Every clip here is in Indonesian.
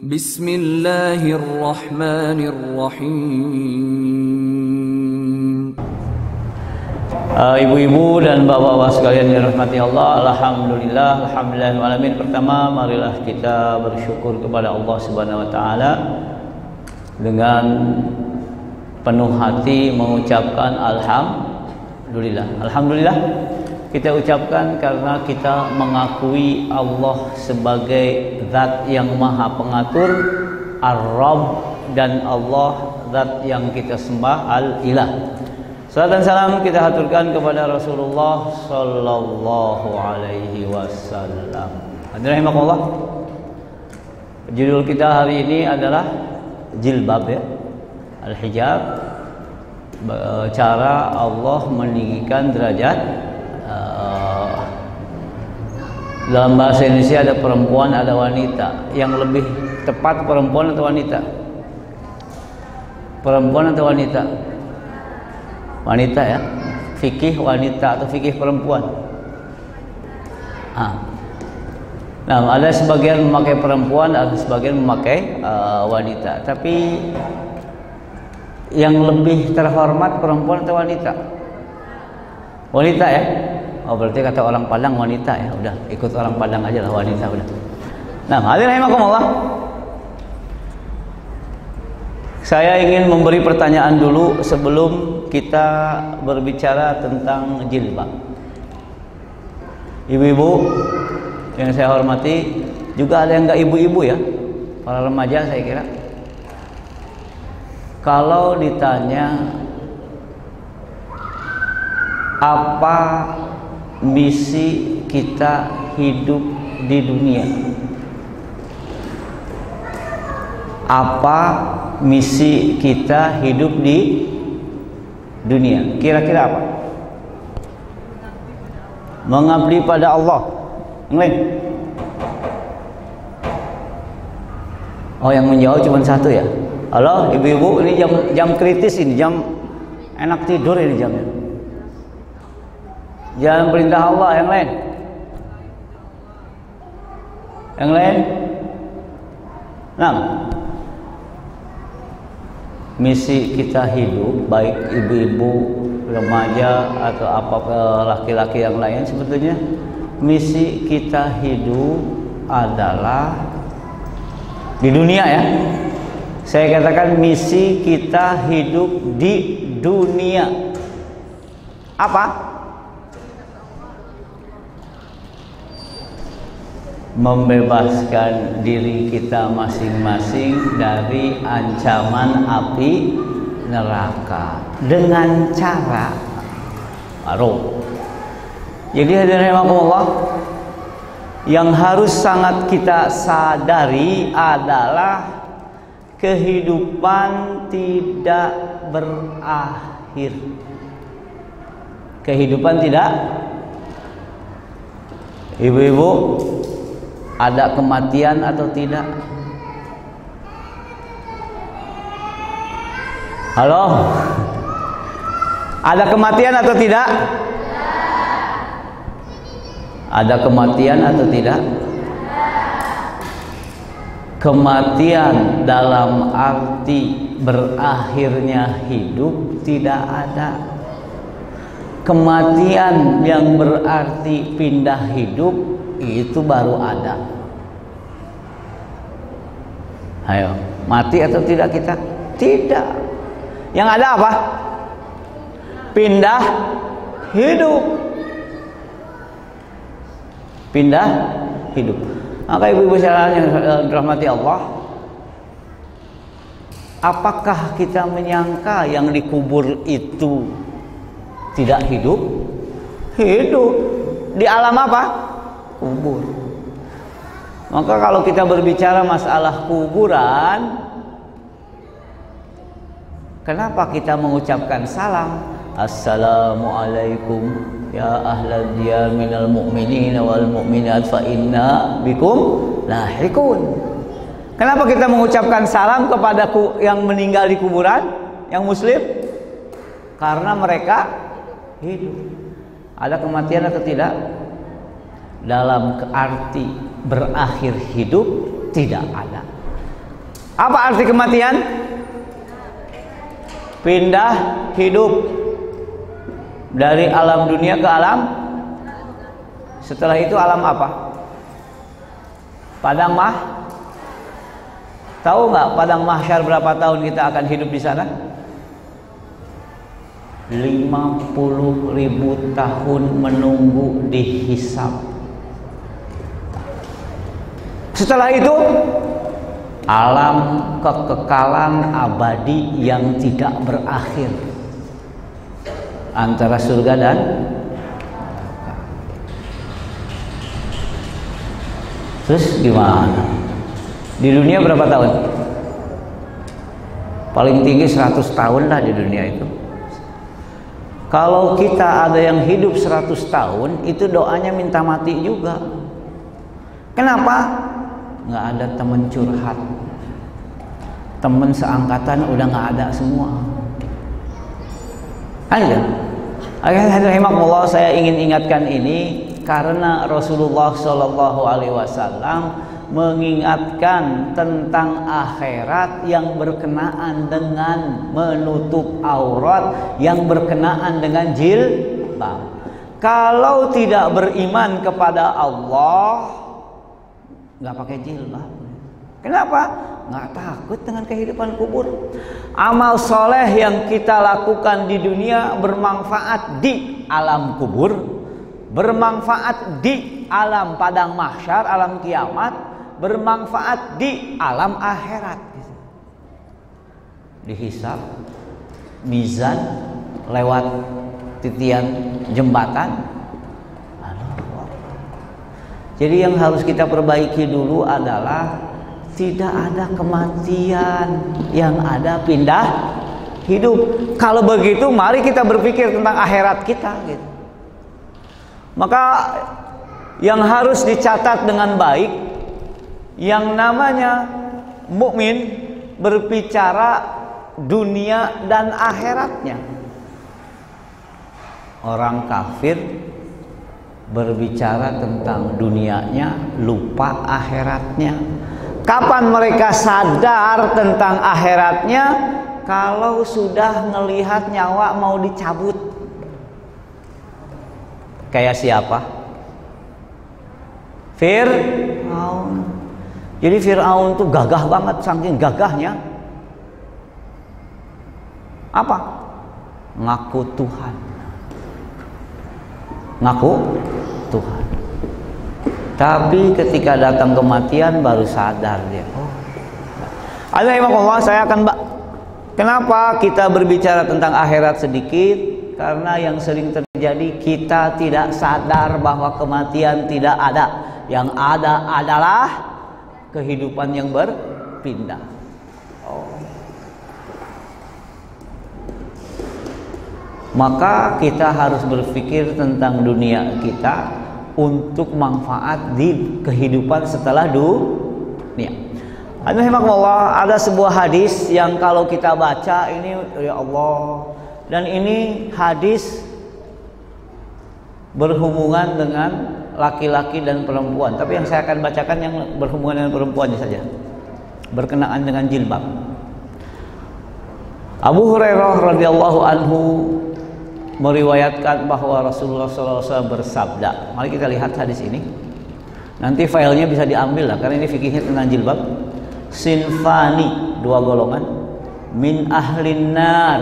Bismillahirrahmanirrahim. Ibu-ibu dan bapak-bapak sekalian yang dirahmati Allah, alhamdulillahirabbil. Pertama, marilah kita bersyukur kepada Allah Subhanahu wa taala dengan penuh hati mengucapkan alhamdulillah. Kita ucapkan karena kita mengakui Allah sebagai zat yang maha pengatur, Ar-Rabb, dan Allah zat yang kita sembah, Al-Ilah. Salam dan salam kita haturkan kepada Rasulullah sallallahu alaihi wasallam. Hadirin rahimakumullah. Judul kita hari ini adalah jilbab, ya. Al-hijab, cara Allah meninggikan derajat. Dalam bahasa Indonesia ada perempuan, ada wanita. Yang lebih tepat perempuan atau wanita? Perempuan atau wanita? Wanita, ya. Fikih wanita atau fikih perempuan? Nah, ada sebagian memakai perempuan, ada sebagian memakai wanita. Tapi yang lebih terhormat perempuan atau wanita? Wanita, ya. Oh, berarti kata orang Padang wanita, ya. Udah, ikut orang Padang aja lah, wanita udah. Nah, hadirin rahimakumullah. Saya ingin memberi pertanyaan dulu sebelum kita berbicara tentang jilbab. Ibu-ibu yang saya hormati, juga ada yang enggak ibu-ibu, ya. Para remaja saya kira. Kalau ditanya apa misi kita hidup di dunia, apa misi kita hidup di dunia, kira-kira apa? Mengabdi pada Allah. Yang lain? Oh, yang menjawab cuma satu, ya. Halo ibu-ibu, ini jam kritis, ini jam enak tidur, ini jamnya. Jangan perintah Allah. Yang lain? Yang lain? Nah, misi kita hidup, baik ibu-ibu, remaja atau apa laki-laki yang lain, sebetulnya misi kita hidup adalah di dunia, ya. Saya katakan misi kita hidup di dunia apa? Membebaskan diri kita masing-masing dari ancaman api neraka dengan cara ma'ruf. Jadi hadirin rahimakumullah, yang harus sangat kita sadari adalah kehidupan tidak berakhir. Kehidupan tidak. Ibu-ibu, ada kematian atau tidak? Halo? Ada kematian atau tidak? Ada kematian atau tidak? Kematian dalam arti berakhirnya hidup tidak ada. Kematian yang berarti pindah hidup itu baru ada. Ayo, mati atau tidak kita? Tidak. Yang ada apa? Pindah hidup. Pindah hidup. Maka ibu-ibu sekalian yang dirahmati Allah, apakah kita menyangka yang dikubur itu tidak hidup? Hidup. Di alam apa? Kubur. Maka kalau kita berbicara masalah kuburan, kenapa kita mengucapkan salam? Assalamualaikum ya ahlal diyar minal mu'minin wal mu'minat fa inna bikum lahiqun. Kenapa kita mengucapkan salam kepada yang meninggal di kuburan, yang muslim? Karena mereka hidup. Ada kematian atau tidak? Dalam arti berakhir hidup tidak ada. Apa arti kematian? Pindah hidup dari alam dunia ke alam. Setelah itu alam apa? Padang Tahu nggak padang mahsyar berapa tahun kita akan hidup di sana? 50.000 tahun menunggu dihisab. Setelah itu alam kekekalan abadi yang tidak berakhir antara surga dan neraka. Terus gimana? Di dunia berapa tahun? Paling tinggi 100 tahun lah di dunia itu. Kalau kita ada yang hidup 100 tahun, itu doanya minta mati juga. Kenapa? Nggak ada teman curhat, teman seangkatan udah nggak ada semua. Aja. Alhamdulillah, saya ingin ingatkan ini karena Rasulullah Shallallahu Alaihi Wasallam mengingatkan tentang akhirat yang berkenaan dengan menutup aurat, yang berkenaan dengan jilbab. Kalau tidak beriman kepada Allah, nggak pakai jilbab. Kenapa? Nggak takut dengan kehidupan kubur. Amal soleh yang kita lakukan di dunia bermanfaat di alam kubur, bermanfaat di alam padang mahsyar, alam kiamat, bermanfaat di alam akhirat. Dihisab, mizan, lewat titian jembatan. Jadi yang harus kita perbaiki dulu adalah tidak ada kematian, yang ada pindah hidup. Kalau begitu, mari kita berpikir tentang akhirat kita, gitu. Maka yang harus dicatat dengan baik, yang namanya mukmin berbicara dunia dan akhiratnya. Orang kafir berbicara tentang dunianya, lupa akhiratnya. Kapan mereka sadar tentang akhiratnya? Kalau sudah ngelihat nyawa mau dicabut. Kayak siapa? Fir'aun. Jadi Fir'aun tuh gagah banget, saking gagahnya apa? Ngaku Tuhan. Ngaku Tuhan. Tapi ketika datang kematian baru sadar dia. Oh. Alhamdulillah, saya akan kenapa kita berbicara tentang akhirat sedikit? Karena yang sering terjadi kita tidak sadar bahwa kematian tidak ada. Yang ada adalah kehidupan yang berpindah. Oh. Maka kita harus berpikir tentang dunia kita untuk manfaat di kehidupan setelah dunia. Alhamdulillah, ada sebuah hadis yang kalau kita baca ini, ya Allah, dan ini hadis berhubungan dengan laki-laki dan perempuan. Tapi yang saya akan bacakan yang berhubungan dengan perempuannya saja, berkenaan dengan jilbab. Abu Hurairah radhiyallahu anhu meriwayatkan bahwa Rasulullah SAW bersabda. Mari kita lihat hadis ini. Nanti filenya bisa diambil lah, karena ini fikihnya tentang jilbab. Sinfani, dua golongan, min ahlin nar,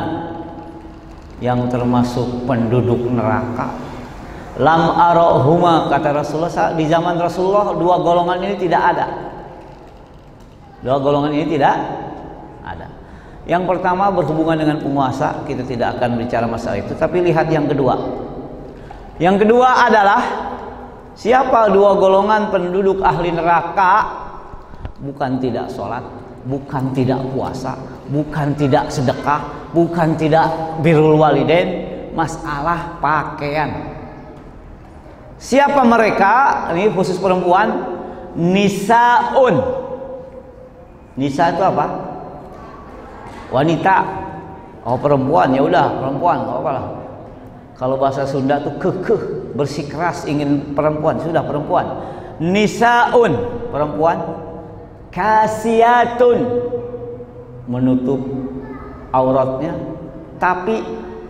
yang termasuk penduduk neraka. Lam arohuma, kata Rasulullah, di zaman Rasulullah dua golongan ini tidak ada. Dua golongan ini tidak ada. Yang pertama berhubungan dengan penguasa, kita tidak akan bicara masalah itu. Tapi lihat yang kedua. Yang kedua adalah siapa dua golongan penduduk ahli neraka? Bukan tidak sholat, bukan tidak puasa, bukan tidak sedekah, bukan tidak birrul walidain, masalah pakaian. Siapa mereka? Ini khusus perempuan. Nisaun. Nisa itu apa? Wanita. Oh, perempuan, ya udah perempuan, nggak apa lah. Kalau bahasa Sunda tuh kekeh, bersikeras ingin perempuan, sudah perempuan. Nisaun, perempuan. Kasiyatun, menutup auratnya, tapi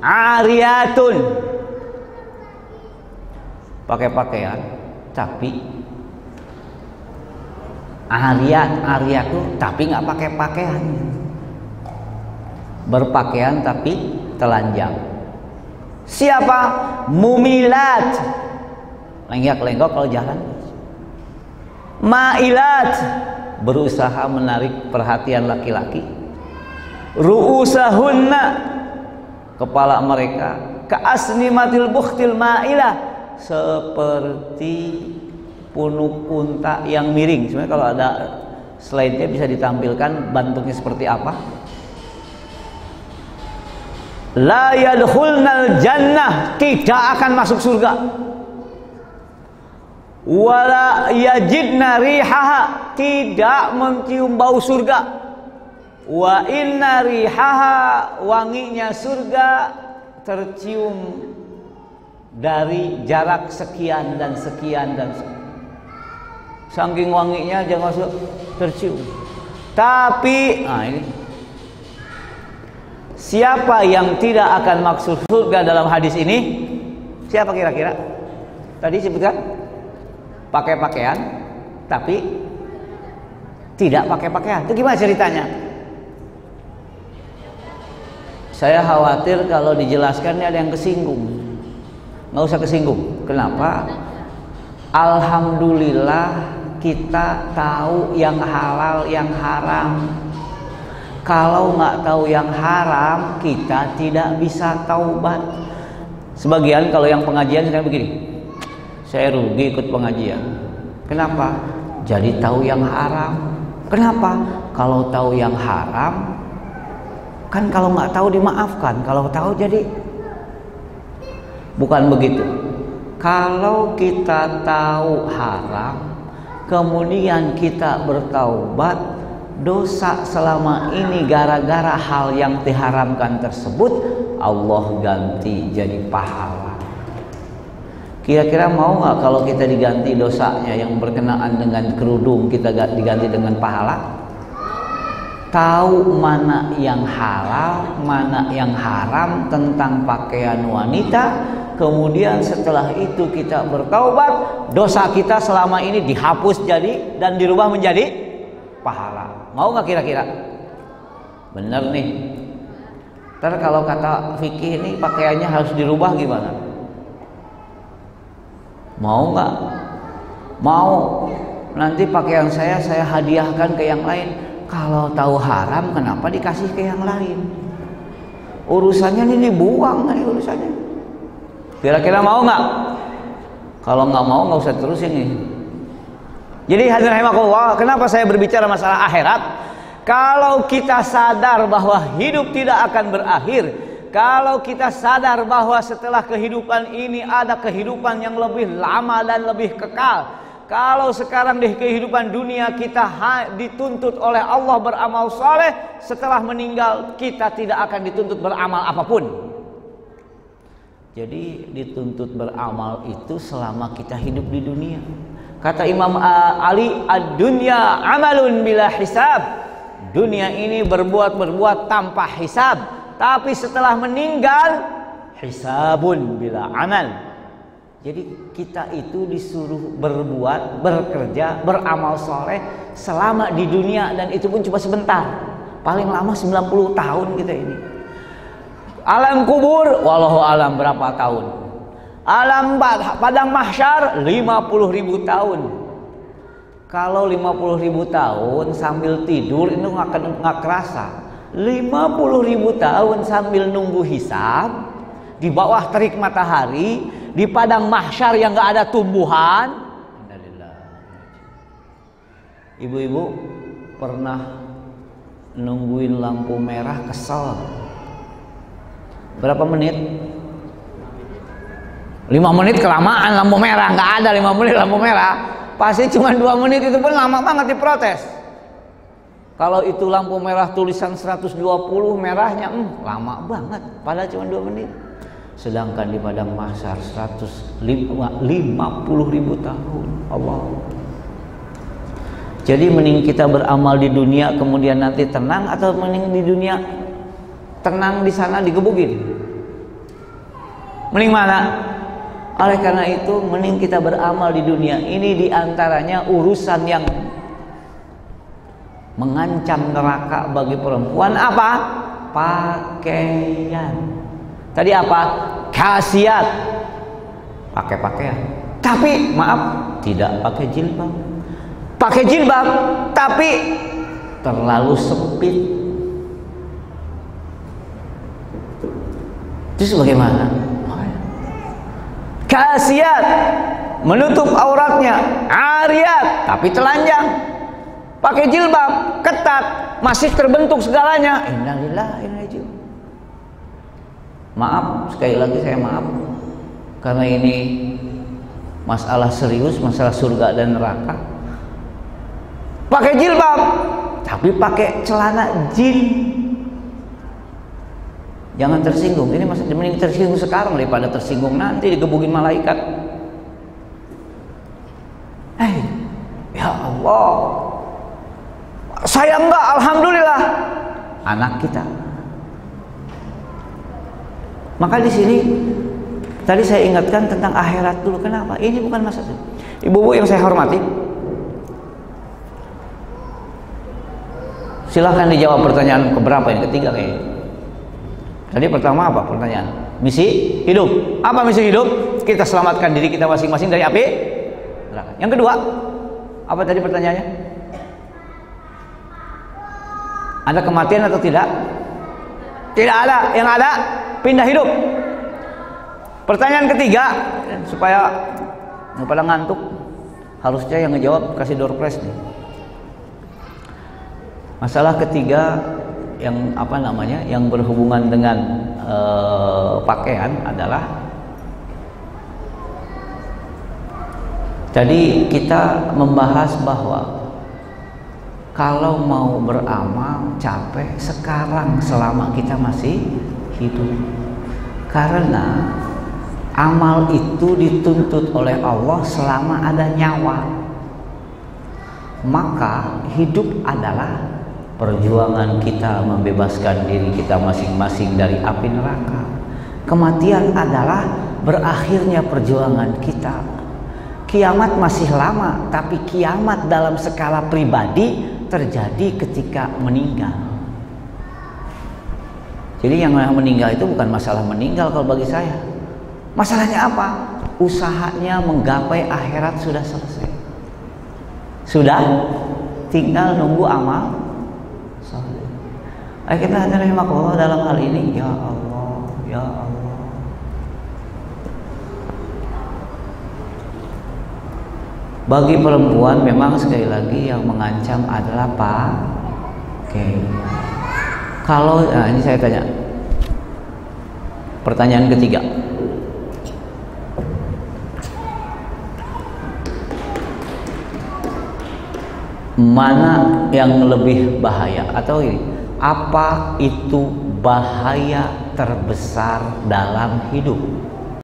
ariyatun, pakai pakaian tapi ariyat tuh tapi nggak pakai pakaian, berpakaian tapi telanjang. Siapa? Mumilat, lenggak-lenggok kalau jalan. Mailat, berusaha menarik perhatian laki-laki. Ru'usahunna, kepala mereka ka'asnimatil bukhtil ma'ilah, seperti punuk unta yang miring. Sebenarnya kalau ada slide-nya bisa ditampilkan bentuknya seperti apa. La yadkhulnal jannah, tidak akan masuk surga. Wala yajidna rihaha, tidak mencium bau surga. Wa inna rihaha, wanginya surga tercium dari jarak sekian dan sekian dan sekian. Saking wanginya jangan masuk tercium. Tapi ini siapa yang tidak akan masuk surga dalam hadis ini? Siapa kira-kira? Tadi sebutkan pakai pakaian tapi tidak pakai pakaian. Itu gimana ceritanya? Saya khawatir kalau dijelaskan ini ada yang kesinggung. Nggak usah kesinggung. Kenapa? Alhamdulillah kita tahu yang halal, yang haram. Kalau nggak tahu yang haram, kita tidak bisa taubat. Sebagian kalau yang pengajian sekarang begini, saya rugi ikut pengajian. Kenapa? Jadi tahu yang haram. Kenapa? Kalau tahu yang haram, kan kalau nggak tahu dimaafkan. Kalau tahu jadi bukan begitu. Kalau kita tahu haram, kemudian kita bertaubat, dosa selama ini gara-gara hal yang diharamkan tersebut, Allah ganti jadi pahala. Kira-kira mau nggak kalau kita diganti dosanya yang berkenaan dengan kerudung, kita diganti dengan pahala? Tahu mana yang halal, mana yang haram tentang pakaian wanita, kemudian setelah itu kita bertaubat, dosa kita selama ini dihapus jadi dan dirubah menjadi pahala. Mau nggak kira-kira? Bener nih. Ntar kalau kata fikih ini pakaiannya harus dirubah gimana? Mau nggak? Mau. Nanti pakaian saya hadiahkan ke yang lain. Kalau tahu haram, kenapa dikasih ke yang lain? Urusannya ini dibuang nih urusannya. Kira-kira mau nggak? Kalau nggak mau nggak usah terus ini. Jadi hadirin rahimakumullah, kenapa saya berbicara masalah akhirat? Kalau kita sadar bahwa hidup tidak akan berakhir, kalau kita sadar bahwa setelah kehidupan ini ada kehidupan yang lebih lama dan lebih kekal, kalau sekarang di kehidupan dunia kita dituntut oleh Allah beramal saleh, setelah meninggal kita tidak akan dituntut beramal apapun. Jadi dituntut beramal itu selama kita hidup di dunia. Kata Imam Ali, ad-dunya amalun bila hisab. Dunia ini berbuat tanpa hisab, tapi setelah meninggal hisabun bila amal. Jadi kita itu disuruh berbuat, bekerja, beramal soleh selama di dunia, dan itu pun cuma sebentar. Paling lama 90 tahun kita ini. Alam kubur wallahu alam berapa tahun. Alam padang mahsyar 50.000 tahun. Kalau 50.000 tahun sambil tidur itu nggak kerasa. 50.000 tahun sambil nunggu hisab di bawah terik matahari, di padang mahsyar yang nggak ada tumbuhan. Ibu-ibu pernah nungguin lampu merah kesel berapa menit? 5 menit kelamaan, lampu merah nggak ada. 5 menit lampu merah pasti cuma 2 menit, itu pun lama banget diprotes. Kalau itu lampu merah tulisan 120 merahnya lama banget, padahal cuma 2 menit. Sedangkan di padang mahsyar 150.000 tahun. Allah. Jadi mending kita beramal di dunia kemudian nanti tenang, atau mending di dunia tenang di sana digebukin? Mending mana? Oleh karena itu mending kita beramal di dunia. Ini diantaranya urusan yang mengancam neraka bagi perempuan apa? Pakaian. Tadi apa? Khasiat. Pakai pakaian. Tapi maaf, tidak pakai jilbab. Pakai jilbab tapi terlalu sempit. Itu bagaimana? Khasiat, menutup auratnya. Ariyat, tapi telanjang. Pakai jilbab, ketat, masih terbentuk segalanya. Innalillahi wa inna ilaihi raji'un. Maaf, sekali lagi saya maaf, karena ini masalah serius, masalah surga dan neraka. Pakai jilbab tapi pakai celana jin. Jangan tersinggung. Ini masih mending tersinggung sekarang daripada tersinggung nanti digebukin malaikat. Ya Allah, saya enggak, alhamdulillah. Anak kita. Maka di sini tadi saya ingatkan tentang akhirat dulu. Kenapa? Ini bukan masalah. Ibu-ibu yang saya hormati, silahkan dijawab pertanyaan keberapa ini? Ketiga kayaknya. Tadi pertama apa pertanyaan? Misi hidup. Apa misi hidup? Kita selamatkan diri kita masing-masing dari api neraka. Yang kedua, apa tadi pertanyaannya? Ada kematian atau tidak? Tidak ada. Yang ada pindah hidup. Pertanyaan ketiga, supaya nggak pada ngantuk, harusnya yang ngejawab kasih door prize nih. Masalah ketiga yang apa namanya, yang berhubungan dengan pakaian adalah, tadi kita membahas bahwa kalau mau beramal capek sekarang selama kita masih hidup, karena amal itu dituntut oleh Allah selama ada nyawa. Maka hidup adalah perjuangan kita membebaskan diri kita masing-masing dari api neraka. Kematian adalah berakhirnya perjuangan kita. Kiamat masih lama, tapi kiamat dalam skala pribadi terjadi ketika meninggal. Jadi yang meninggal itu bukan masalah meninggal kalau bagi saya. Masalahnya apa? Usahanya menggapai akhirat sudah selesai. Sudah tinggal nunggu amal. Ayo kita menerima Allah dalam hal ini. Ya Allah, ya Allah. Bagi perempuan memang sekali lagi yang mengancam adalah pakaian. Kalau ini saya tanya, pertanyaan ketiga, mana yang lebih bahaya? Atau ini, apa itu bahaya terbesar dalam hidup?